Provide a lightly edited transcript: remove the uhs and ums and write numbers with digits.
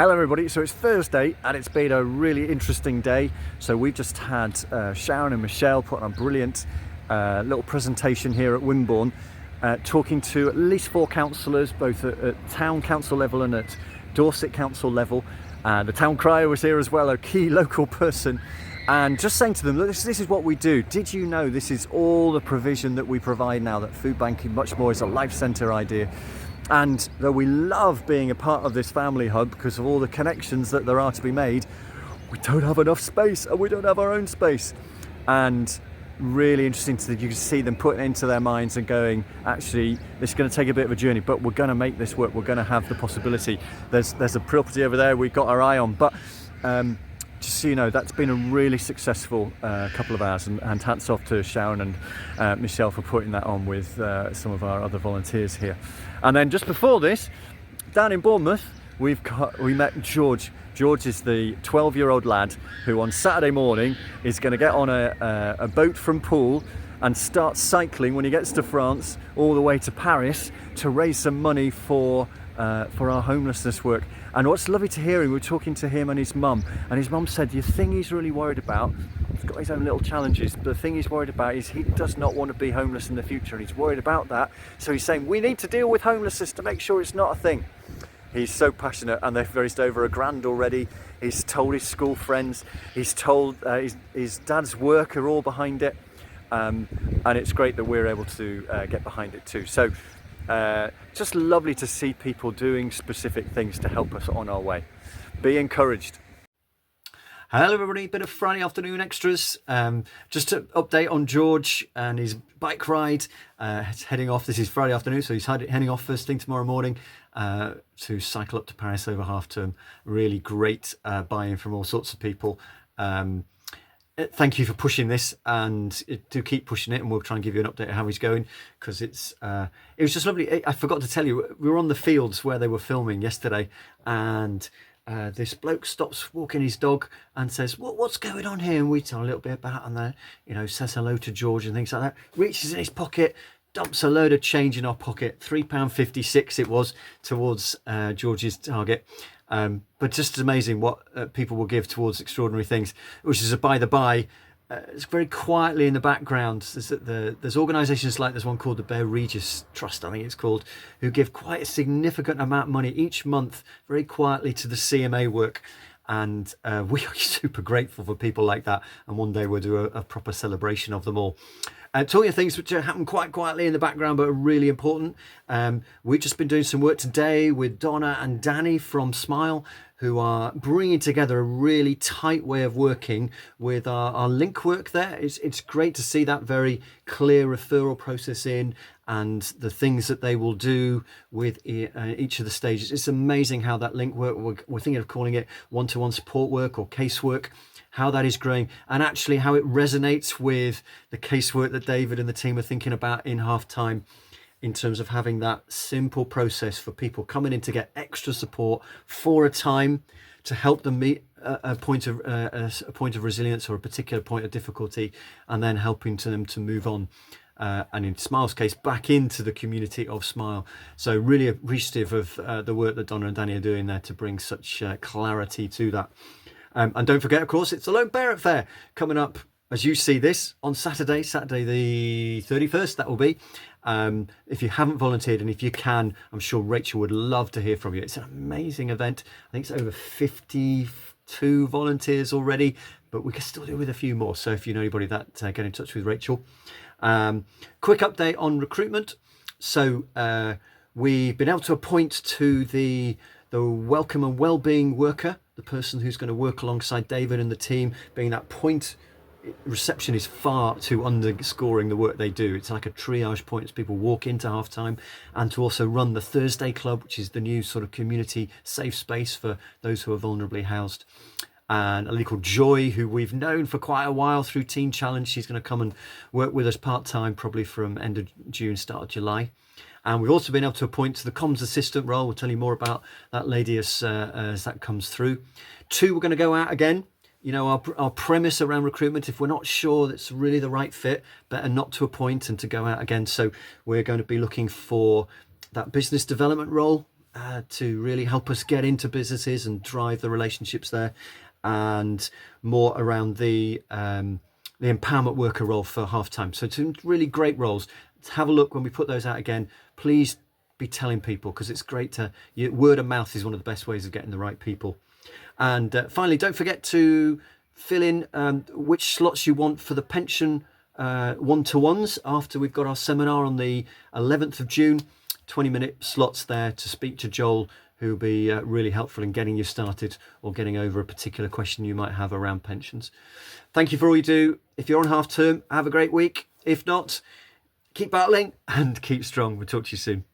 Hello everybody, so it's Thursday and it's been a really interesting day. So we've just had Sharon and Michelle put on a brilliant little presentation here at Wimborne, talking to at least 4 councillors, both at town council level and at Dorset council level. The town crier was here as well, a key local person, and just saying to them, look, this is what we do. Did you know this is all the provision that we provide now, that food banking much more is a life centre idea? And though we love being a part of this family hub because of all the connections that there are to be made, we don't have enough space and we don't have our own space. And really interesting to you can see them putting it into their minds and going, actually, this is going to take a bit of a journey, but we're going to make this work. We're going to have the possibility. There's a property over there we've got our eye on, but just so you know, that's been a really successful couple of hours, and hats off to Sharon and Michelle for putting that on with some of our other volunteers here. And then just before this, down in Bournemouth, we met George. George is the 12-year-old lad who on Saturday morning is going to get on a boat from Poole and start cycling when he gets to France all the way to Paris to raise some money for our homelessness work. And what's lovely to hear, we're talking to him and his mum said the thing he's really worried about, he's got his own little challenges, but the thing he's worried about is he does not want to be homeless in the future, and he's worried about that. So he's saying we need to deal with homelessness to make sure it's not a thing. He's so passionate, and they've raised over £1,000 already. He's told his school friends, he's told his dad's work are all behind it, and it's great that we're able to get behind it too. So just lovely to see people doing specific things to help us on our way. Be encouraged. Hello everybody, bit of Friday afternoon extras. Just to update on George and his bike ride. It's heading off. This is Friday afternoon, so he's heading off first thing tomorrow morning to cycle up to Paris over half term. Really great buy-in from all sorts of people. Thank you for pushing this, and do keep pushing it, and we'll try and give you an update of how he's going, because it was just lovely. I forgot to tell you, we were on the fields where they were filming yesterday, and this bloke stops walking his dog and says, what's going on here? And we tell a little bit about, and then says hello to George and things like that. Reaches in his pocket, dumps a load of change in our pocket, £3.56 it was, towards George's target. But just amazing what people will give towards extraordinary things, which is a by the by. It's very quietly in the background. There's organisations like there's one called the Bear Regis Trust, I think it's called, who give quite a significant amount of money each month very quietly to the CMA work. And we are super grateful for people like that. And one day we'll do a proper celebration of them all. Talking of things which happen quite quietly in the background but are really important. We've just been doing some work today with Donna and Danny from Smile, who are bringing together a really tight way of working with our link work there. It's great to see that very clear referral process in, and the things that they will do with each of the stages. It's amazing how that link work, we're thinking of calling it one-to-one support work or casework, how that is growing, and actually how it resonates with the casework that David and the team are thinking about in half time, in terms of having that simple process for people coming in to get extra support for a time to help them meet a point of resilience or a particular point of difficulty, and then helping them to move on. And in Smile's case, back into the community of Smile. So really appreciative of the work that Donna and Danny are doing there to bring such clarity to that. And don't forget, of course, it's the Lone Parent Fair coming up, as you see this, on Saturday the 31st, that will be. If you haven't volunteered, and if you can, I'm sure Rachel would love to hear from you. It's an amazing event. I think it's over 52 volunteers already, but we can still do with a few more. So if you know anybody, that get in touch with Rachel. Quick update on recruitment. So we've been able to appoint to the welcome and well-being worker, the person who's going to work alongside David and the team, being that point. Reception is far too underscoring the work they do. It's like a triage point as people walk into half time, and to also run the Thursday Club, which is the new sort of community safe space for those who are vulnerably housed. And a lady called Joy, who we've known for quite a while through Teen Challenge, she's going to come and work with us part-time, probably from end of June, start of July. And we've also been able to appoint to the comms assistant role. We'll tell you more about that lady as that comes through. 2, we're going to go out again. Our premise around recruitment, if we're not sure that's really the right fit, better not to appoint and to go out again. So we're going to be looking for that business development role to really help us get into businesses and drive the relationships there, and more around the empowerment worker role for half-time. So two really great roles. Have a look when we put those out again. Please be telling people, because it's great to, word of mouth is one of the best ways of getting the right people. And finally, don't forget to fill in which slots you want for the pension one-to-ones after we've got our seminar on the 11th of June. 20-minute slots there to speak to Joel, who will be really helpful in getting you started or getting over a particular question you might have around pensions. Thank you for all you do. If you're on half term, have a great week. If not, keep battling and keep strong. We'll talk to you soon.